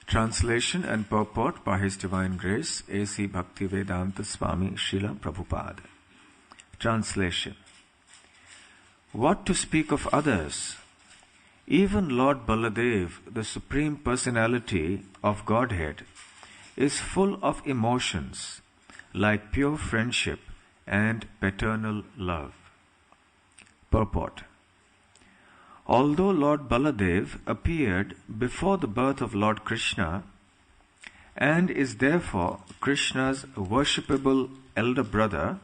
Translation and purport by His Divine Grace A.C. Bhakti Swami Srila Prabhupada. Translation. What to speak of others? Even Lord Baladev, the Supreme Personality of Godhead, is full of emotions like pure friendship and paternal love. Purport. Although Lord Baladev appeared before the birth of Lord Krishna and is therefore Krishna's worshipable elder brother,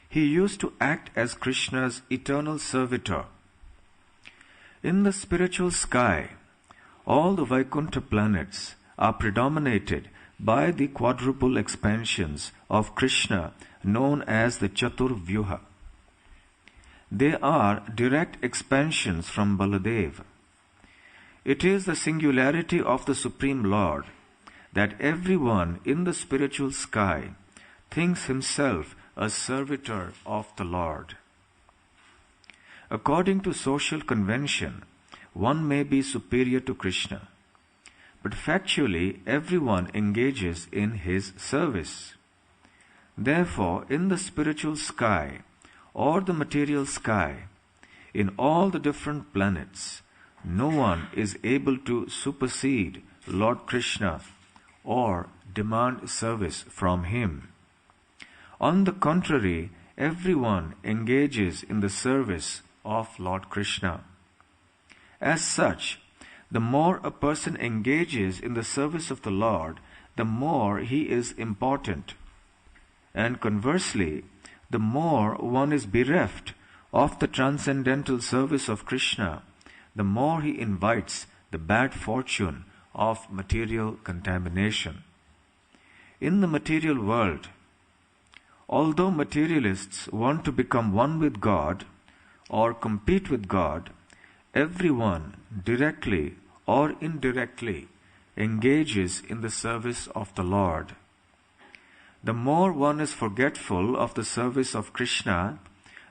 he used to act as Krishna's eternal servitor. In the spiritual sky, all the Vaikuntha planets are predominated by the quadruple expansions of Krishna known as the Chaturvyuha. They are direct expansions from Baladev. It is the singularity of the Supreme Lord that everyone in the spiritual sky thinks himself a servitor of the Lord. According to social convention, one may be superior to Krishna, but factually everyone engages in his service. Therefore, in the spiritual sky, or the material sky, in all the different planets, no one is able to supersede Lord Krishna or demand service from him. On the contrary, everyone engages in the service of Lord Krishna. As such, the more a person engages in the service of the Lord, the more he is important. And conversely, the more one is bereft of the transcendental service of Krishna, the more he invites the bad fortune of material contamination. In the material world, although materialists want to become one with God or compete with God, everyone, directly or indirectly, engages in the service of the Lord. The more one is forgetful of the service of Krishna,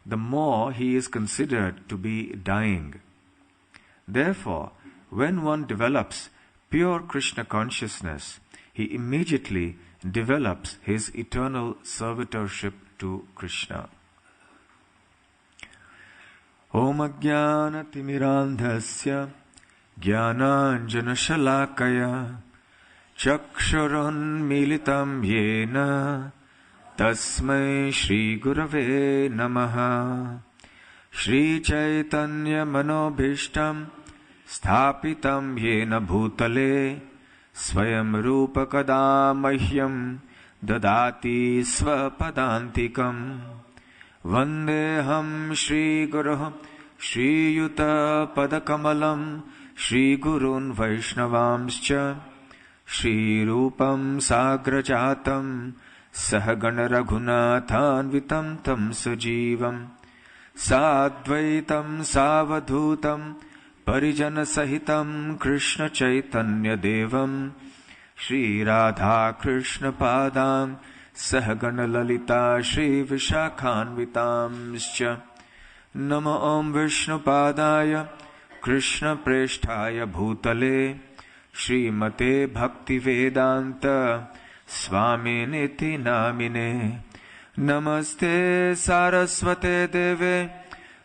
the more he is considered to be dying. Therefore, when one develops pure Krishna consciousness, he immediately develops his eternal servitorship to Krishna. Om Ajnana Timirandhasya Jnananjana Shalakaya Chakshurun Militam Yena Tasmai Shri Gurave Namaha Shri Chaitanya Manobhishtam Sthapitam Yena Bhutale Swayam Rupa Kada Mahyam Dadati Svapadantikam Vandeham Shri Guruham Shri Yuta Padakamalam Shri Gurun Vaishnavamscha Shri Rupam Sagrajatam Sahagana Raghunathanvitam Tam Sajivam Sadvaitam Savadhutam Parijana Sahitam Krishna Chaitanya Devam Shri Radha Krishna Padam Sahagana Lalita Shri Vishakhanvitamscha Nama Om Vishnu Padaya Krishna Presthaya Bhutale Srimate Bhakti Vedanta Swami Niti Namine Namaste Saraswate Deve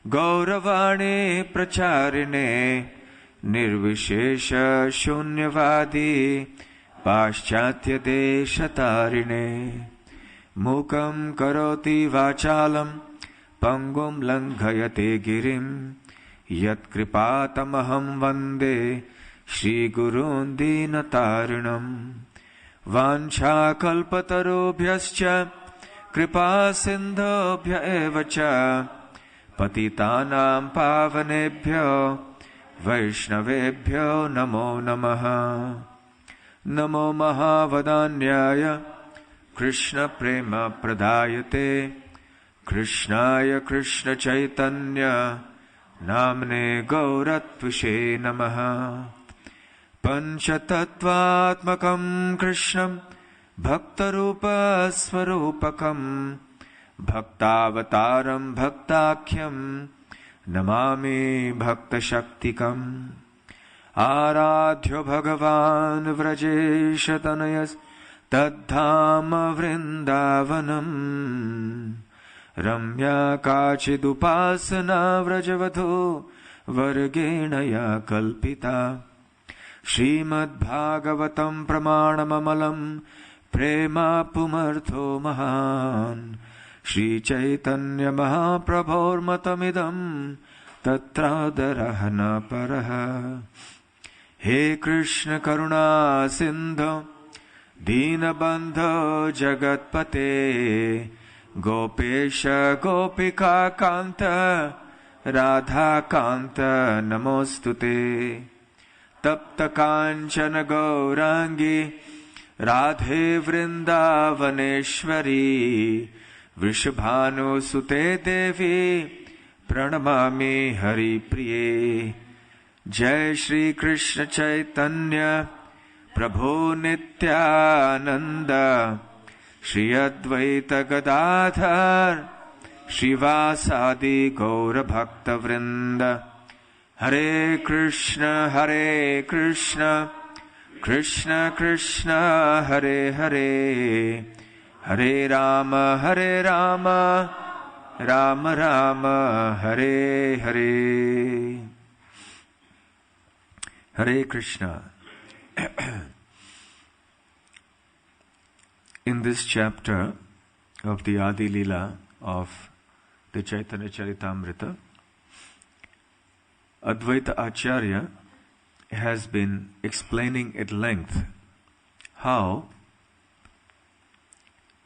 Gauravani Pracharine Nirvishesha Shunyavadi Paschatya Deshatarine Mukam Karoti Vachalam Pangum Langhayate Girim Yat Kripatamaham Vande Shri Gurun Dinatarinam Vancha Kalpatarubhyascha Kripa Sindhobhya Evacha Patitanam Pavanebhyo Vaishnavebhyo Namo Namaha Namo Mahavadanyaya Krishna Prema Pradayate Krishnaya Krishna Chaitanya Namne Gauratvishe Namaha Panchatattvatmakam Krishnam Bhaktarupa Swarupakam Bhaktavataram Bhaktakhyam Namami Bhakta Shaktikam Aradhyo Bhagavan Vrajesha Tanayas Tadhama Vrindavanam Ramya Kachidupasana Vrajavadho Vargenaya Kalpita Srimad Bhagavatam Pramanamamalam Prema Pumartho Mahan Shri Chaitanya Mahaprabhor Matamidam Tatradarahana Paraha He Krishna Karuna Sindhu Dinabandho Jagatpate Gopesha Gopika Kanta Radha Kanta Namostute Tapta Kanchana Gaurangi Radhe Vrindavaneshwari Vrishabhanu Sute Devi Pranamami Hari Priye Jai Shri Krishna Chaitanya Prabhu Nityananda Shri Advaita Gadadhar Shivasadi Gaura Bhakta Vrinda Hare Krishna Krishna Krishna Hare Hare Hare Rama Rama Rama Hare Hare Hare Krishna. In this chapter of the Adi Lila of the Chaitanya Charitamrita, Advaita Acharya has been explaining at length how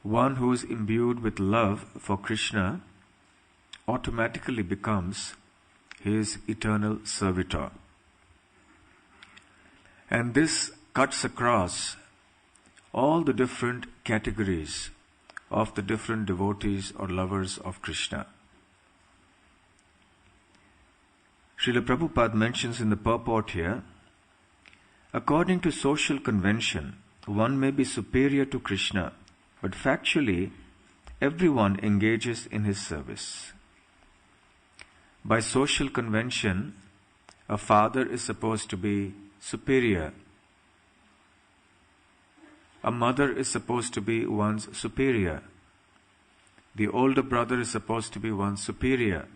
one who is imbued with love for Krishna automatically becomes his eternal servitor. And this cuts across all the different categories of the different devotees or lovers of Krishna. Srila Prabhupada mentions in the purport here, according to social convention, one may be superior to Krishna, but factually, everyone engages in his service. By social convention, a father is supposed to be superior. A mother is supposed to be one's superior. The older brother is supposed to be one's superior.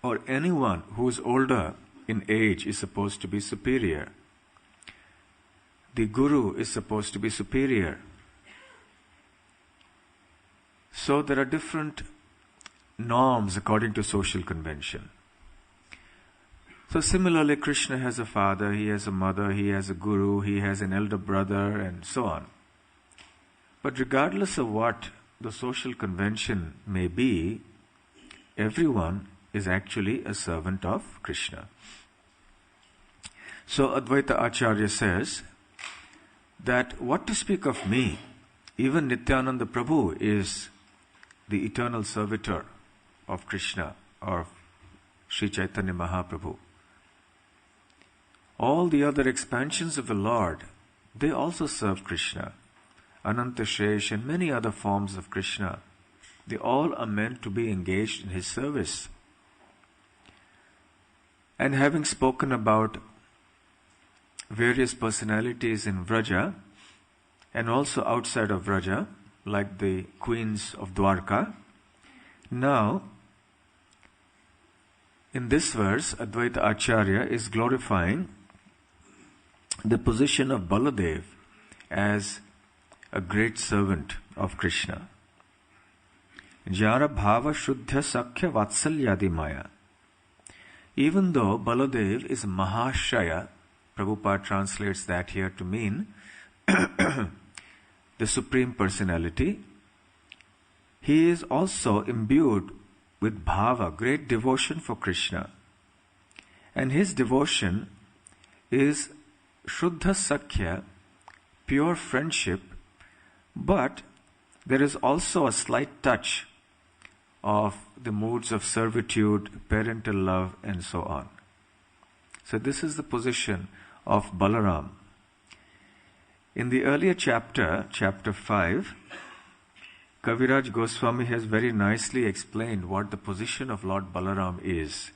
Or anyone who is older in age is supposed to be superior. The guru is supposed to be superior. So there are different norms according to social convention. So similarly, Krishna has a father, he has a mother, he has a guru, he has an elder brother, and so on. But regardless of what the social convention may be, everyone is actually a servant of Krishna. So Advaita Acharya says that what to speak of me, even Nityananda Prabhu is the eternal servitor of Krishna or Sri Chaitanya Mahaprabhu. All the other expansions of the Lord, they also serve Krishna. Ananta Shesh and many other forms of Krishna, they all are meant to be engaged in his service. And having spoken about various personalities in Vraja and also outside of Vraja, like the queens of Dwarka, now in this verse, Advaita Acharya is glorifying the position of Baladev as a great servant of Krishna. Jara bhava shuddha sakhya vatsalyadi maya. Even though Baladev is Mahashaya, Prabhupada translates that here to mean the Supreme Personality, he is also imbued with bhava, great devotion for Krishna. And his devotion is Shuddha Sakhya, pure friendship, but there is also a slight touch of the moods of servitude, parental love, and so on. So this is the position of Balaram. In the earlier chapter, chapter 5, Kaviraj Goswami has very nicely explained what the position of Lord Balaram is.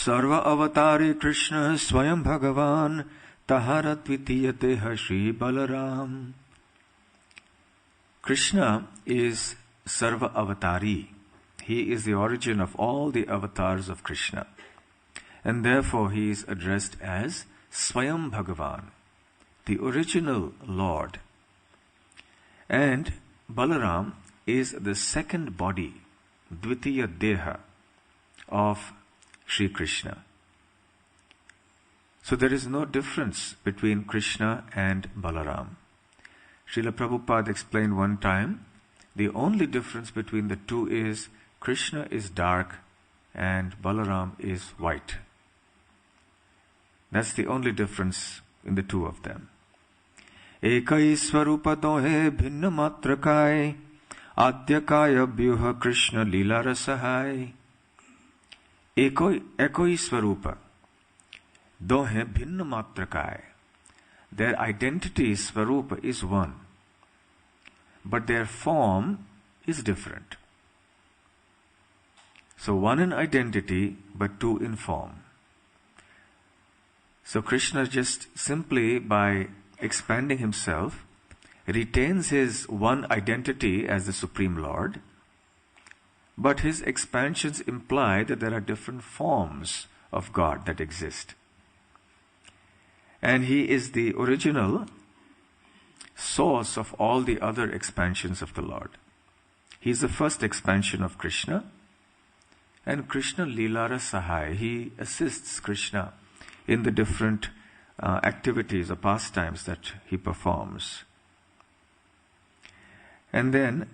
Sarva avatari Krishna Swayam Bhagavan Tahara Tvitiya Deha Shri Balaram. Krishna is Sarva Avatari. He is the origin of all the avatars of Krishna. And therefore he is addressed as Swayam Bhagavan, the original Lord. And Balaram is the second body, Dvitiya Deha, of Sri Krishna. So there is no difference between Krishna and Balaram. Srila Prabhupada explained one time, the only difference between the two is Krishna is dark and Balaram is white. That's the only difference in the two of them. Ekai swarupa dohe bhinna matrakai adyakaya vyuha Krishna lila rasahai. Ekoi swarupa dohe bhinna matrakai. Their identity, Swarupa, is one, but their form is different. So one in identity, but two in form. So Krishna just simply by expanding himself retains his one identity as the Supreme Lord, but his expansions imply that there are different forms of God that exist. And he is the original source of all the other expansions of the Lord. He is the first expansion of Krishna. And Krishna lila rasahai. He assists Krishna in the different activities or pastimes that he performs. And then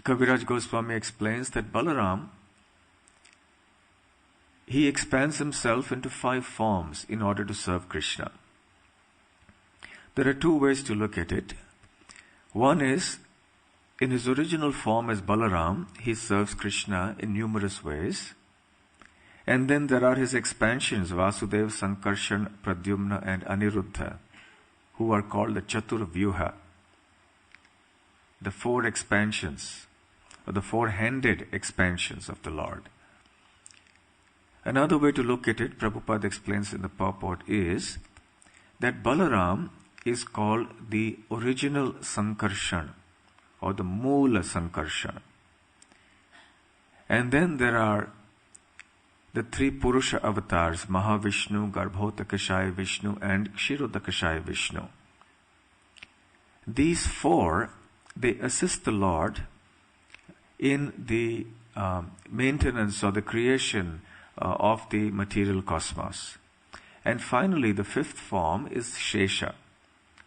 Kaviraj Goswami explains that Balaram, he expands himself into 5 forms in order to serve Krishna. There are 2 ways to look at it. One is, in his original form as Balaram, he serves Krishna in numerous ways. And then there are his expansions, Vasudeva, Sankarshan, Pradyumna and Aniruddha, who are called the Chatur Vyuha, the 4 expansions, or the 4-handed expansions of the Lord. Another way to look at it, Prabhupada explains in the purport, is that Balaram is called the original Sankarshan or the Moola Sankarshan. And then there are the 3 Purusha avatars, Mahavishnu, Garbhodakashaya Vishnu and Kshirodakashaya Vishnu. These 4, they assist the Lord in the maintenance or the creation of the material cosmos. And finally, the 5th form is Shesha,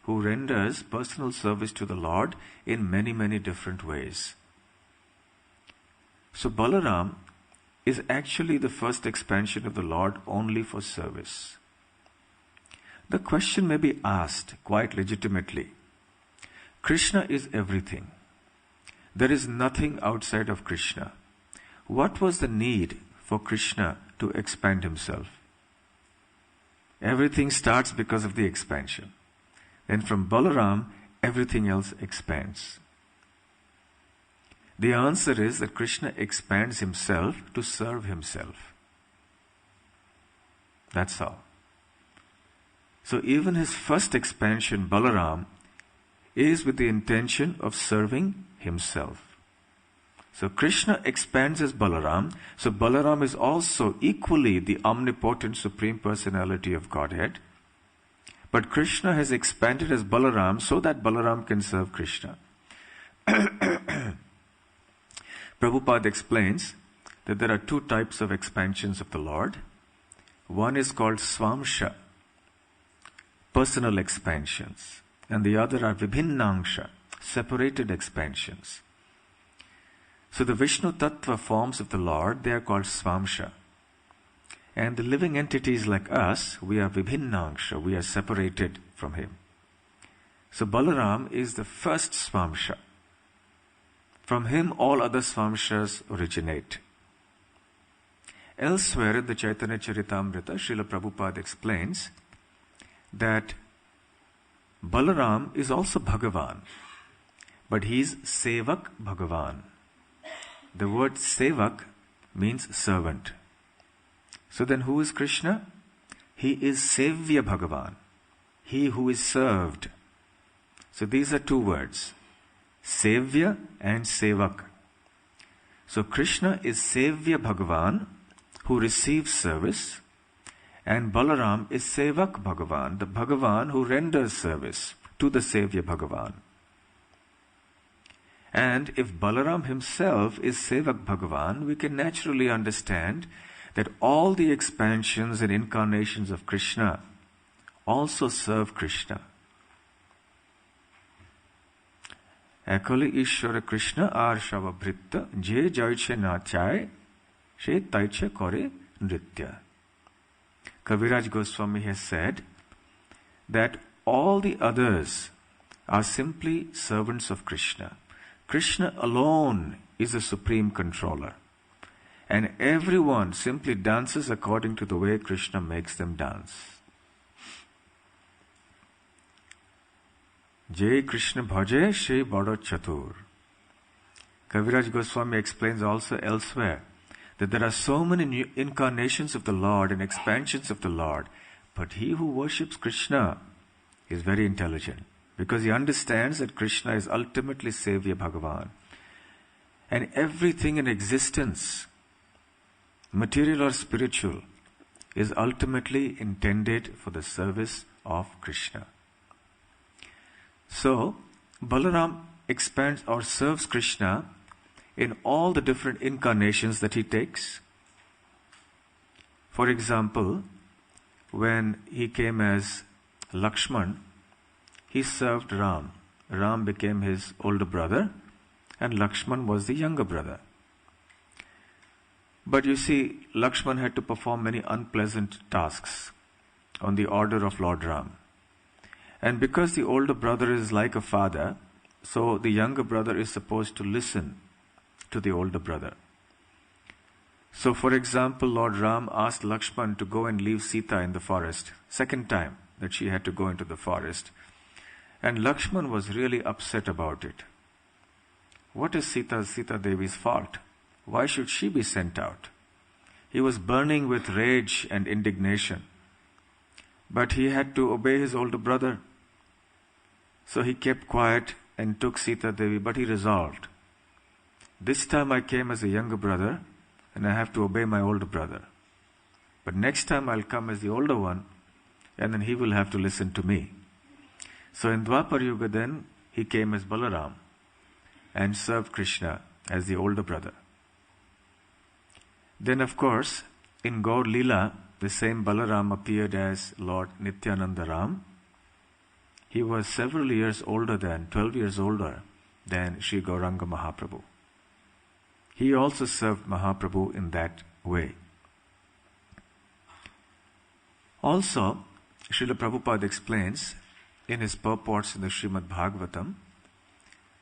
who renders personal service to the Lord in many, many different ways. So Balaram is actually the first expansion of the Lord only for service. The question may be asked quite legitimately. Krishna is everything. There is nothing outside of Krishna. What was the need for Krishna to expand himself? Everything starts because of the expansion. Then from Balaram, everything else expands. The answer is that Krishna expands himself to serve himself. That's all. So even his first expansion, Balaram, is with the intention of serving himself. So Krishna expands as Balaram. So Balaram is also equally the omnipotent Supreme Personality of Godhead. But Krishna has expanded as Balaram so that Balaram can serve Krishna. Prabhupada explains that there are 2 types of expansions of the Lord. One is called Swamsha, personal expansions, and the other are Vibhinnangsha, separated expansions. So the Vishnu Tattva forms of the Lord, they are called Swamsha. And the living entities like us, we are Vibhinnangsha, we are separated from him. So Balaram is the first Swamsha. From him all other Swamshas originate. Elsewhere in the Chaitanya Charitamrita, Srila Prabhupada explains that Balaram is also Bhagavan, but he is Sevak Bhagavan. The word Sevak means servant. So then who is Krishna? He is Sevya Bhagavan, he who is served. So these are two words, Sevya and Sevak. So Krishna is Sevya Bhagavan, who receives service, and Balaram is Sevak Bhagavan, the Bhagavan who renders service to the Sevya Bhagavan. And if Balaram himself is Sevak Bhagavan, we can naturally understand that all the expansions and incarnations of Krishna also serve Krishna. Ekali Ishwara Krishna ar Shavabhritta je jaiche nachai she taiche kore nritya. Kaviraj Goswami has said that all the others are simply servants of Krishna. Krishna alone is the supreme controller. And everyone simply dances according to the way Krishna makes them dance. Jai Krishna bhaje she bado chatur. Kaviraj Goswami explains also elsewhere that there are so many new incarnations of the Lord and expansions of the Lord, but he who worships Krishna is very intelligent, because he understands that Krishna is ultimately Sevya Bhagavan. And everything in existence, material or spiritual, is ultimately intended for the service of Krishna. So, Balaram expands or serves Krishna in all the different incarnations that he takes. For example, when he came as Lakshman, he served Ram. Ram became his older brother, and Lakshman was the younger brother. But you see, Lakshman had to perform many unpleasant tasks on the order of Lord Ram. And because the older brother is like a father, so the younger brother is supposed to listen to the older brother. So for example, Lord Ram asked Lakshman to go and leave Sita in the forest. Second time that she had to go into the forest. And Lakshman was really upset about it. What is Sita Devi's fault? Why should she be sent out? He was burning with rage and indignation. But he had to obey his older brother. So he kept quiet and took Sita Devi, but he resolved, this time I came as a younger brother and I have to obey my older brother. But next time I'll come as the older one and then he will have to listen to me. So in Dwapar Yuga then, he came as Balaram and served Krishna as the older brother. Then of course, in Gaur Lila, the same Balaram appeared as Lord Nityananda Ram. He was several years older 12 years older than Sri Gauranga Mahaprabhu. He also served Mahaprabhu in that way. Also, Srila Prabhupada explains in his purports in the Srimad Bhagavatam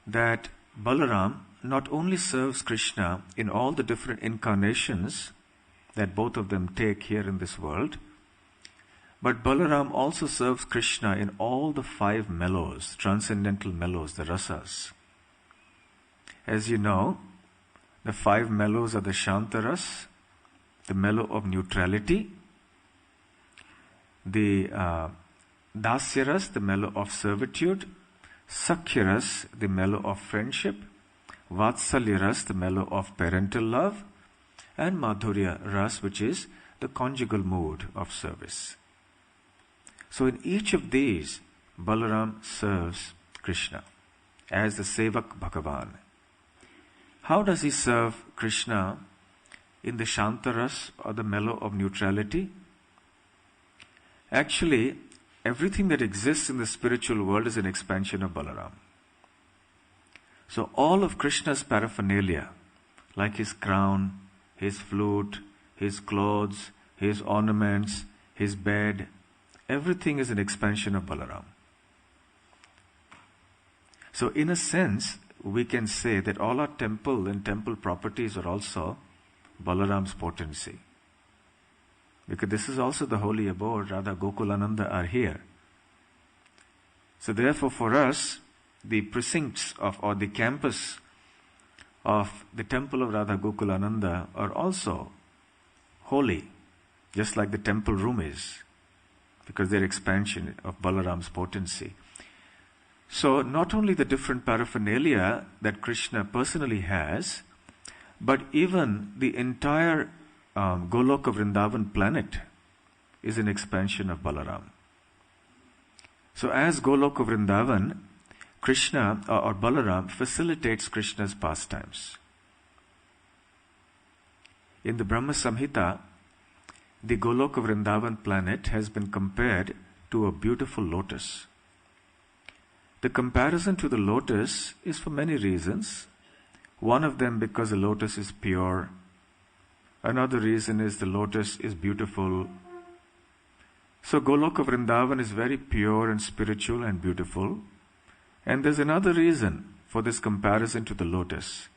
that Balaram not only serves Krishna in all the different incarnations that both of them take here in this world, but Balaram also serves Krishna in all the 5 mellows, transcendental mellows, the rasas. As you know, the 5 mellows are the Shantaras, the mellow of neutrality, the Dasyaras, the mellow of servitude, Sakhyaras, the mellow of friendship, Vatsalyaras, the mellow of parental love, and Madhurya Ras, which is the conjugal mood of service. So in each of these, Balaram serves Krishna as the Sevak Bhagavan. How does he serve Krishna in the Shantaras or the mellow of neutrality? Actually, everything that exists in the spiritual world is an expansion of Balaram. So all of Krishna's paraphernalia, like his crown, his flute, his clothes, his ornaments, his bed, everything is an expansion of Balaram. So in a sense, we can say that all our temple and temple properties are also Balaram's potency. Because this is also the holy abode, Radha Gokulananda are here. So therefore for us, the precincts of or the campus of the temple of Radha Gokulananda are also holy just like the temple room is, because they're expansion of Balaram's potency. So not only the different paraphernalia that Krishna personally has, but even the entire Goloka Vrindavan planet is an expansion of Balaram. So as Goloka Vrindavan, Krishna or Balaram facilitates Krishna's pastimes. In the Brahma Samhita, the Goloka Vrindavan planet has been compared to a beautiful lotus. The comparison to the lotus is for many reasons. One of them because the lotus is pure. Another reason is the lotus is beautiful. So Goloka Vrindavan is very pure and spiritual and beautiful. And there's another reason for this comparison to the lotus.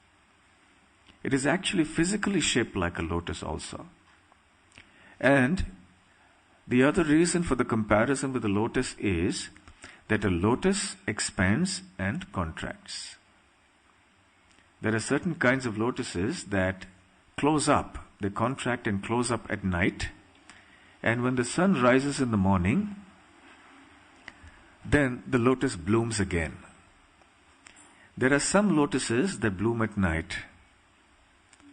It is actually physically shaped like a lotus also. And the other reason for the comparison with the lotus is that a lotus expands and contracts. There are certain kinds of lotuses that close up. They contract and close up at night. And when the sun rises in the morning, then the lotus blooms again. There are some lotuses that bloom at night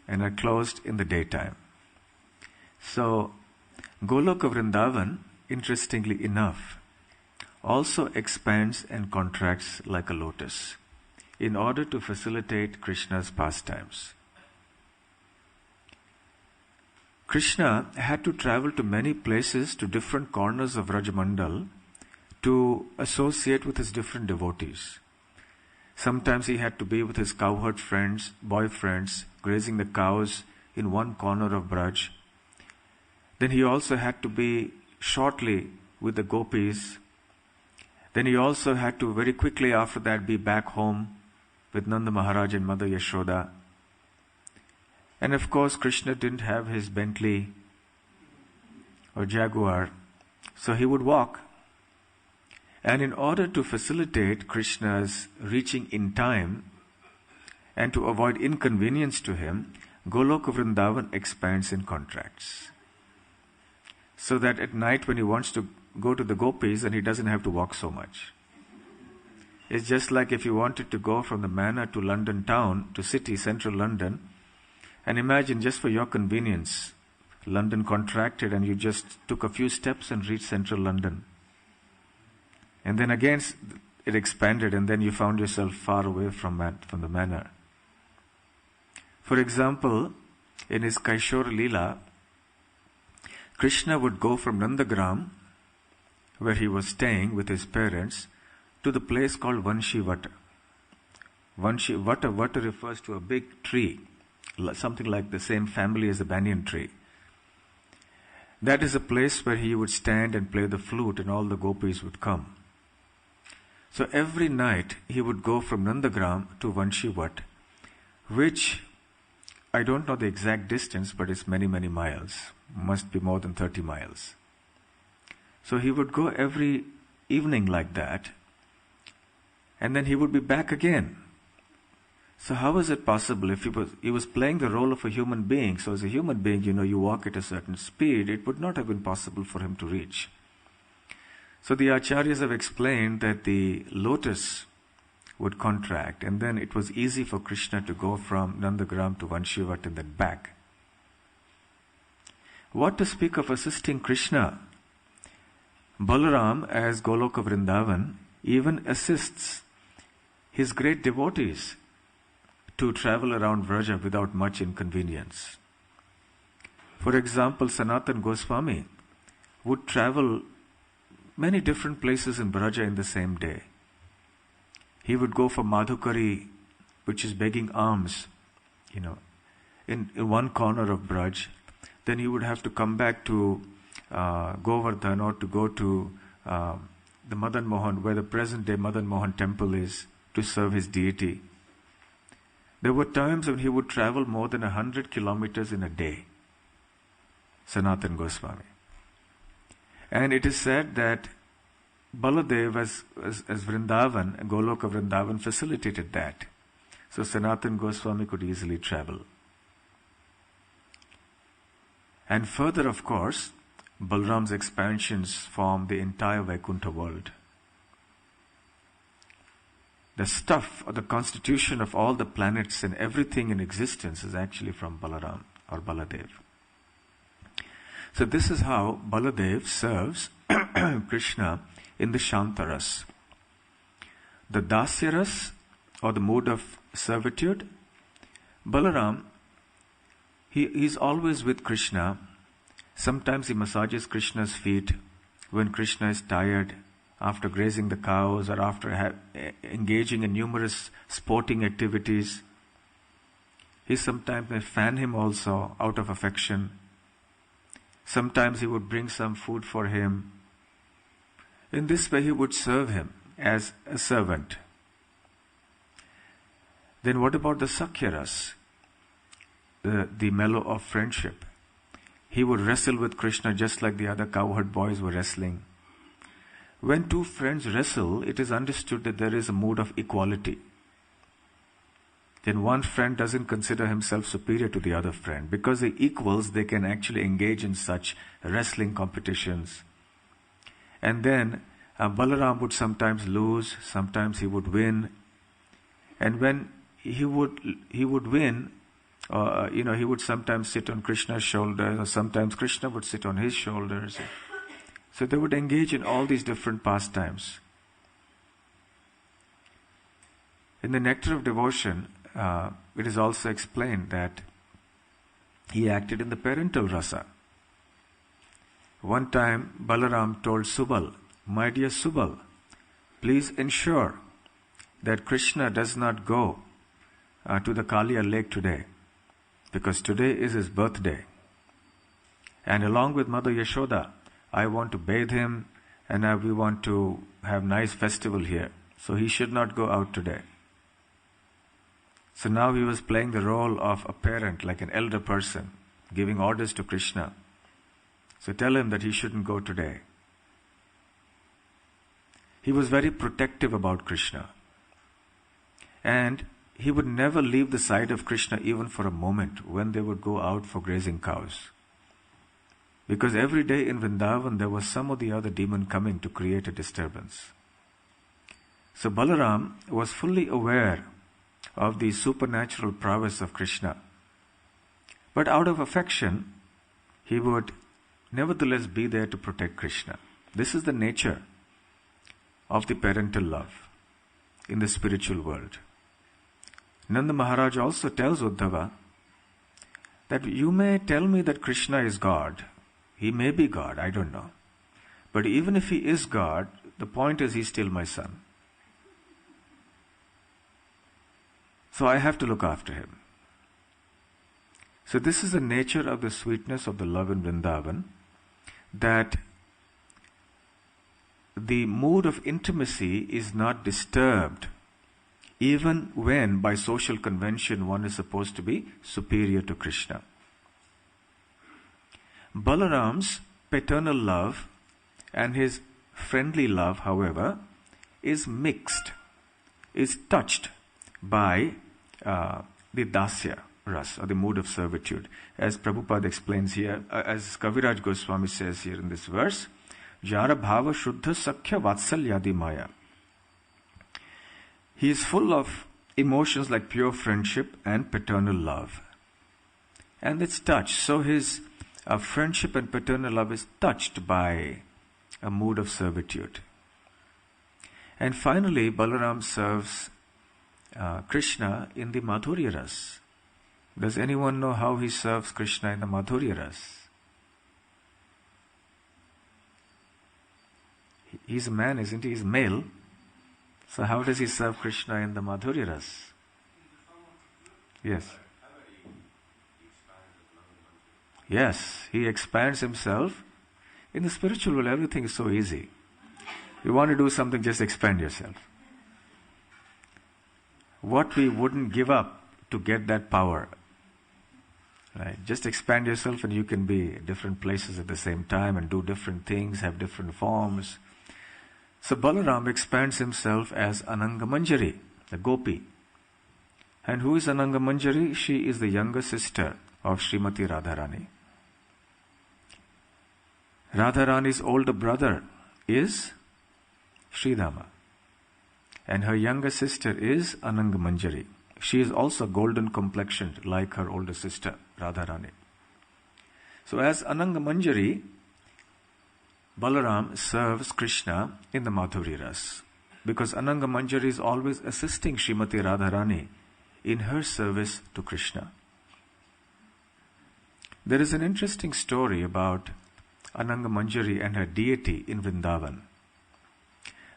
and are closed in the daytime. So, Goloka Vrindavan, interestingly enough, also expands and contracts like a lotus in order to facilitate Krishna's pastimes. Krishna had to travel to many places, to different corners of Rajamandal, to associate with his different devotees. Sometimes he had to be with his cowherd friends, boyfriends, grazing the cows in one corner of Braj. Then he also had to be shortly with the gopis. Then he also had to very quickly after that be back home with Nanda Maharaj and Mother Yashoda. And of course Krishna didn't have his Bentley or Jaguar, so he would walk. And in order to facilitate Krishna's reaching in time and to avoid inconvenience to him, Goloka Vrindavan expands and contracts. So that at night when he wants to go to the gopis, and he doesn't have to walk so much. It's just like if you wanted to go from the manor to London town, to city, central London, and imagine just for your convenience, London contracted and you just took a few steps and reached central London. And then again it expanded and then you found yourself far away from the manor. For example, in his Kaishora lila, Krishna would go from Nandagram, where he was staying with his parents, to the place called Vanshi Vata. Vata refers to a big tree, something like the same family as the banyan tree. That is a place where he would stand and play the flute and all the gopis would come. So every night he would go from Nandagram to Vanshi Vata, which I don't know the exact distance, but it's many, many miles. Must be more than 30 miles. So he would go every evening like that, and then he would be back again. So how is it possible? If he was playing the role of a human being, so as a human being, you walk at a certain speed, it would not have been possible for him to reach. So the acharyas have explained that the lotus would contract, and then it was easy for Krishna to go from Nandagram to Vanshivat and then back. What to speak of assisting Krishna? Balaram, as Goloka Vrindavan, even assists his great devotees to travel around Vraja without much inconvenience. For example, Sanatana Goswami would travel many different places in Vraja in the same day. He would go for Madhukari, which is begging alms, in one corner of Braj. Then he would have to come back to Govardhan or to go to the Madan Mohan, where the present day Madan Mohan temple is, to serve his deity. There were times when he would travel more than 100 kilometers in a day, Sanatana Goswami. And it is said that Baladev as Vrindavan, Goloka Vrindavan facilitated that. So Sanatana Goswami could easily travel. And further, of course, Balaram's expansions form the entire Vaikuntha world. The stuff or the constitution of all the planets and everything in existence is actually from Balaram or Baladev. So this is how Baladev serves Krishna in the Shantaras. The Dasyaras, or the mood of servitude, Balaram, he's always with Krishna. Sometimes he massages Krishna's feet when Krishna is tired, after grazing the cows or after engaging in numerous sporting activities. He sometimes may fan him also out of affection. Sometimes he would bring some food for him. In this way he would serve him as a servant. Then what about the Sakyaras, the mellow of friendship? He would wrestle with Krishna just like the other cowherd boys were wrestling. When two friends wrestle, it is understood that there is a mood of equality. Then one friend doesn't consider himself superior to the other friend. Because they're equals, they can actually engage in such wrestling competitions. And then Balaram would sometimes lose, sometimes he would win. And when he would win, he would sometimes sit on Krishna's shoulders, or sometimes Krishna would sit on his shoulders. So they would engage in all these different pastimes. In the Nectar of Devotion, it is also explained that he acted in the parental rasa. One time, Balaram told Subal, "My dear Subal, please ensure that Krishna does not go to the Kaliya lake today, because today is his birthday. And along with Mother Yashoda, I want to bathe him, and we want to have nice festival here. So he should not go out today." So now he was playing the role of a parent, like an elder person, giving orders to Krishna. So tell him that he shouldn't go today. He was very protective about Krishna. And he would never leave the side of Krishna even for a moment when they would go out for grazing cows. Because every day in Vrindavan there was some or the other demon coming to create a disturbance. So Balaram was fully aware of the supernatural prowess of Krishna. But out of affection, he would nevertheless be there to protect Krishna. This is the nature of the parental love in the spiritual world. Nanda Maharaj also tells Uddhava that you may tell me that Krishna is God. He may be God, I don't know. But even if he is God, the point is he's still my son. So I have to look after him. So this is the nature of the sweetness of the love in Vrindavan, that the mood of intimacy is not disturbed, even when by social convention one is supposed to be superior to Krishna. Balaram's paternal love and his friendly love, however, is mixed, is touched by the dasya ras, or the mood of servitude. As Prabhupada explains here, as Kaviraj Goswami says here in this verse, Jara bhava shuddha sakhya vatsalyadi maya. He is full of emotions like pure friendship and paternal love. And it's touched. So his friendship and paternal love is touched by a mood of servitude. And finally, Balaram serves Krishna in the Madhurya Ras. Does anyone know how he serves Krishna in the Madhurya Ras? He's a man, isn't he? He's male. So how does he serve Krishna in the Madhurya Ras? Yes. Yes, he expands himself. In the spiritual world, everything is so easy. You want to do something, just expand yourself. What we wouldn't give up to get that power. Right? Just expand yourself and you can be in different places at the same time and do different things, have different forms. So Balaram expands himself as Ananga Manjari, the Gopi. And who is Ananga Manjari? She is the younger sister of Srimati Radharani. Radharani's older brother is Sridhama. And her younger sister is Ananga Manjari. She is also golden complexioned like her older sister, Radharani. So as Ananga Manjari, Balaram serves Krishna in the Madhuri Ras. Because Ananga Manjari is always assisting Srimati Radharani in her service to Krishna. There is an interesting story about Ananga Manjari and her deity in Vrindavan.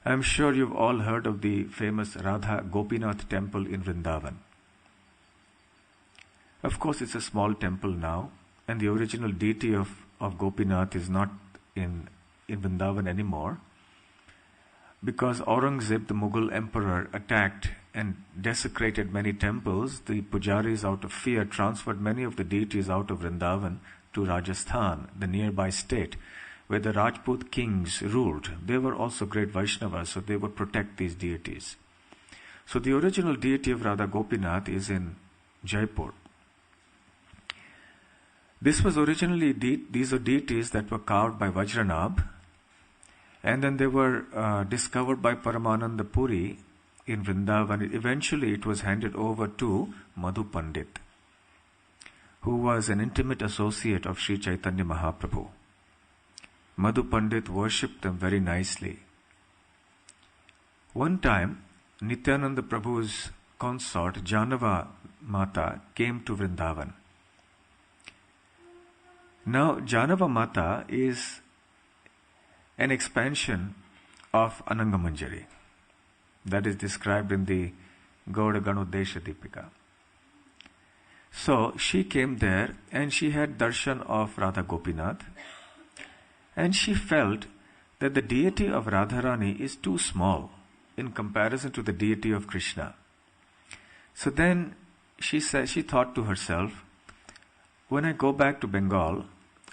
I am sure you've all heard of the famous Radha Gopinath temple in Vrindavan. Of course, it's a small temple now, and the original deity of Gopinath is not in Vrindavan anymore, because Aurangzeb, the Mughal emperor, attacked and desecrated many temples. The pujaris, out of fear, transferred many of the deities out of Vrindavan to Rajasthan, the nearby state, where the Rajput kings ruled. They were also great Vaishnavas, so they would protect these deities. So the original deity of Radha Gopinath is in Jaipur. This was originally, these are deities that were carved by Vajranabh, and then they were discovered by Paramananda Puri in Vrindavan. Eventually it was handed over to Madhu Pandit, who was an intimate associate of Sri Chaitanya Mahaprabhu. Madhu Pandit worshipped them very nicely. One time, Nityananda Prabhu's consort, Janava Mata, came to Vrindavan. Now, Janava Mata is an expansion of Ananga Manjari. That is described in the Gauda Ganodesha Deepika. So, she came there and she had darshan of Radha Gopinath, and she felt that the deity of Radharani is too small in comparison to the deity of Krishna. So then she thought to herself, when I go back to Bengal,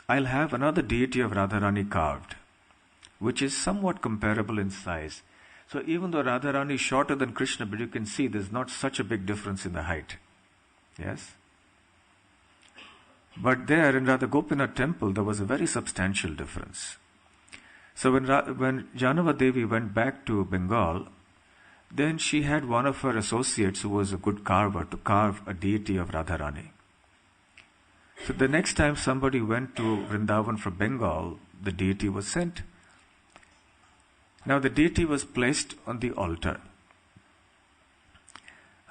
I'll have another deity of Radharani carved, which is somewhat comparable in size. So even though Radharani is shorter than Krishna, but you can see there's not such a big difference in the height. Yes? But there in Radha Gopinath temple, there was a very substantial difference. So when Janava Devi went back to Bengal, then she had one of her associates who was a good carver to carve a deity of Radharani. So the next time somebody went to Vrindavan from Bengal, the deity was sent. Now the deity was placed on the altar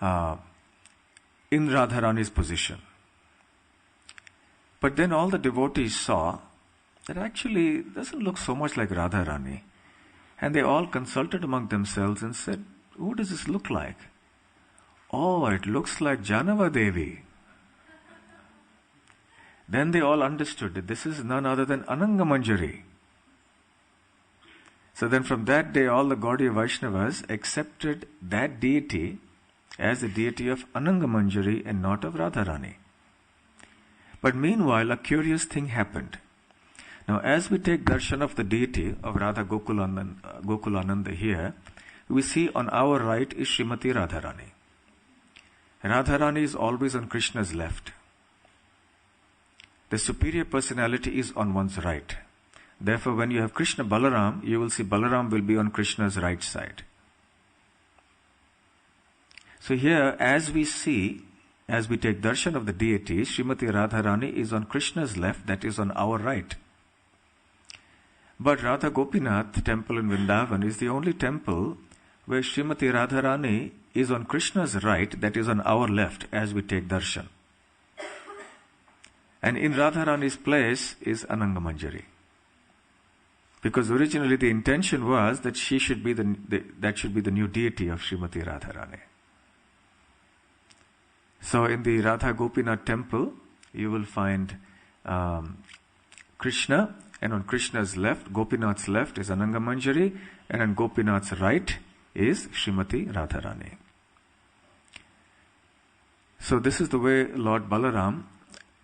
in Radharani's position. But then all the devotees saw that actually it doesn't look so much like Radharani. And they all consulted among themselves and said, who does this look like? Oh, it looks like Janava Devi. Then they all understood that this is none other than Ananga Manjari. So then from that day all the Gaudiya Vaishnavas accepted that deity as the deity of Ananga Manjari and not of Radharani. But meanwhile a curious thing happened. Now as we take darshan of the deity of Radha Gokulananda here, we see on our right is Srimati Radharani. Radharani is always on Krishna's left. The superior personality is on one's right. Therefore, when you have Krishna Balaram, you will see Balaram will be on Krishna's right side. So here, as we take darshan of the deities, Srimati Radharani is on Krishna's left, that is on our right. But Radha Gopinath temple in Vrindavan is the only temple where Srimati Radharani is on Krishna's right, that is on our left, as we take darshan. And in Radharani's place is Ananga Manjari. Because originally the intention was that she should be that should be the new deity of Srimati Radharani. So in the Radha Gopinath temple, you will find Krishna, and on Krishna's left, Gopinath's left is Ananga Manjari, and on Gopinath's right is Srimati Radharani. So this is the way Lord Balaram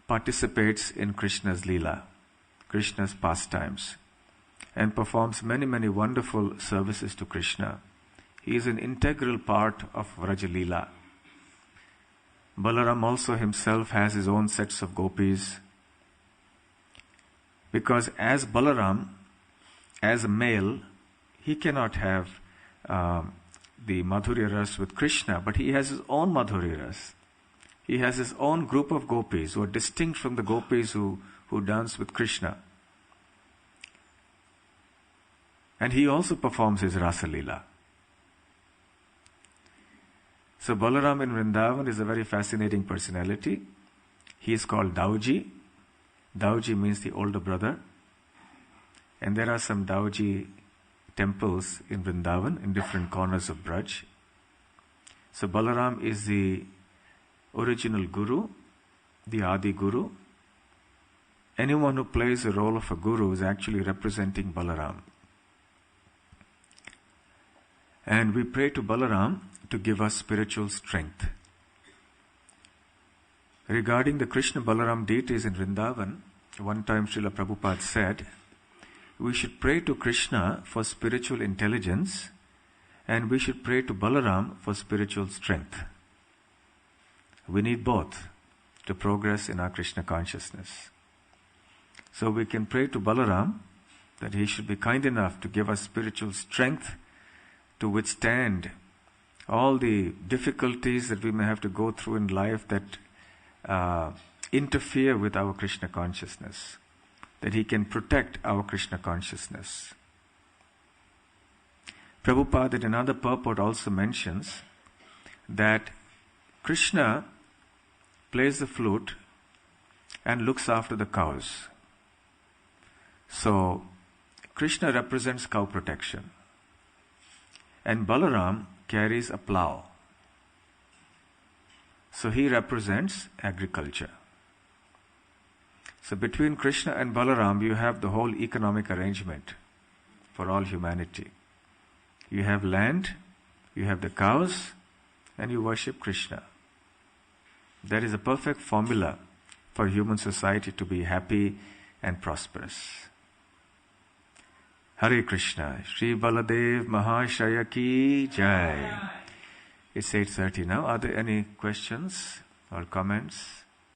participates in Krishna's lila, Krishna's pastimes, and performs many, many wonderful services to Krishna. He is an integral part of Vraja Lila. Balaram also himself has his own sets of gopis. Because as Balaram, as a male, he cannot have the Madhurya Ras with Krishna, but he has his own Madhurya Ras. He has his own group of gopis who are distinct from the gopis who dance with Krishna. And he also performs his Rasa Lila. So Balaram in Vrindavan is a very fascinating personality. He is called Dauji. Dauji means the older brother. And there are some Dauji temples in Vrindavan in different corners of Braj. So Balaram is the original guru, the Adi Guru. Anyone who plays the role of a guru is actually representing Balaram. And we pray to Balaram to give us spiritual strength. Regarding the Krishna Balaram deities in Vrindavan, one time Srila Prabhupada said, we should pray to Krishna for spiritual intelligence and we should pray to Balaram for spiritual strength. We need both to progress in our Krishna consciousness. So we can pray to Balaram that he should be kind enough to give us spiritual strength to withstand all the difficulties that we may have to go through in life that interfere with our Krishna consciousness, that he can protect our Krishna consciousness. Prabhupada in another purport also mentions that Krishna plays the flute and looks after the cows. So, Krishna represents cow protection. And Balaram carries a plow. So he represents agriculture. So between Krishna and Balaram, you have the whole economic arrangement for all humanity. You have land, you have the cows, and you worship Krishna. That is a perfect formula for human society to be happy and prosperous. Hare Krishna, Shri Baladev Mahashaya Ki Jai. It's 8:30 now. Are there any questions or comments?